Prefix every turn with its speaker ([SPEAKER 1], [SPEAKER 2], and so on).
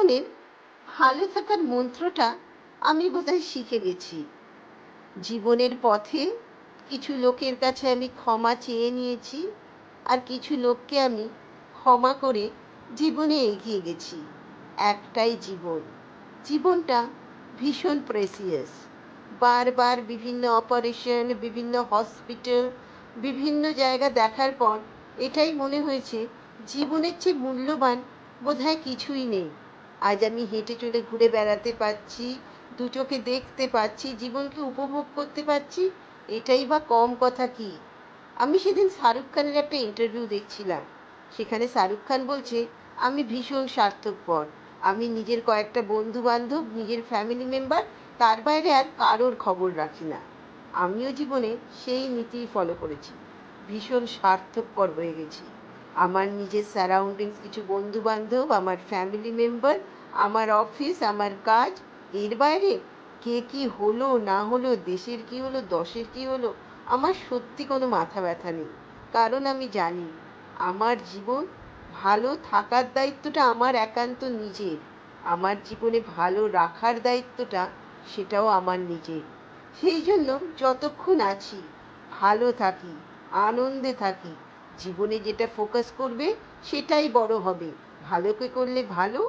[SPEAKER 1] জীবনের ভালো থাকার মন্ত্রটা আমি বোধহয় শিখে গেছি। জীবনের পথে কিছু লোকের কাছে আমি ক্ষমা চেয়ে নিয়েছি, আর কিছু লোককে আমি ক্ষমা করে জীবনে এগিয়ে গেছি। একটাই জীবন, জীবনটা ভীষণ প্রেসিয়াস। বারবার বিভিন্ন অপারেশন, বিভিন্ন হসপিটাল, বিভিন্ন জায়গা দেখার পর এটাই মনে হয়েছে জীবনের চেয়ে মূল্যবান বোধহয় কিছুই নেই। আজ আমি হেঁটে চলে ঘুরে বেড়াতে পারছি, দু চোখে দেখতে পাচ্ছি, জীবনকে উপভোগ করতে পারছি, এটাই বা কম কথা কি? আমি সেদিন শাহরুখ খানের একটা ইন্টারভিউ দেখছিলাম। সেখানে শাহরুখ খান বলছে, আমি ভীষণ স্বার্থপর, আমি নিজের কয়েকটা বন্ধু বান্ধব, নিজের ফ্যামিলি মেম্বার, তার বাইরে আর কারোর খবর রাখি না। আমিও জীবনে সেই নীতি ফলো করেছি, ভীষণ স্বার্থপর হয়ে গেছি। আমার নিজের সারাউন্ডিংস, কিছু বন্ধু বান্ধব, আমার ফ্যামিলি মেম্বার, আমার অফিস, আমার কাজ, এর বাইরে কে কি হলো না হলো, দেশের কি হলো দশের কি হলো, আমার সত্যি কোনো মাথা ব্যথা নেই। কারণ আমি জানি আমার জীবন ভালো থাকার দায়িত্বটা আমার একান্ত নিজের। আমার জীবনে ভালো রাখার দায়িত্বটা সেটাও আমার নিজের। সেই জন্য যতক্ষণ আছি ভালো থাকি, আনন্দে থাকি। জীবনে যেটা ফোকাস করবে সেটাই বড় হবে। ভালোকে করলে ভালো,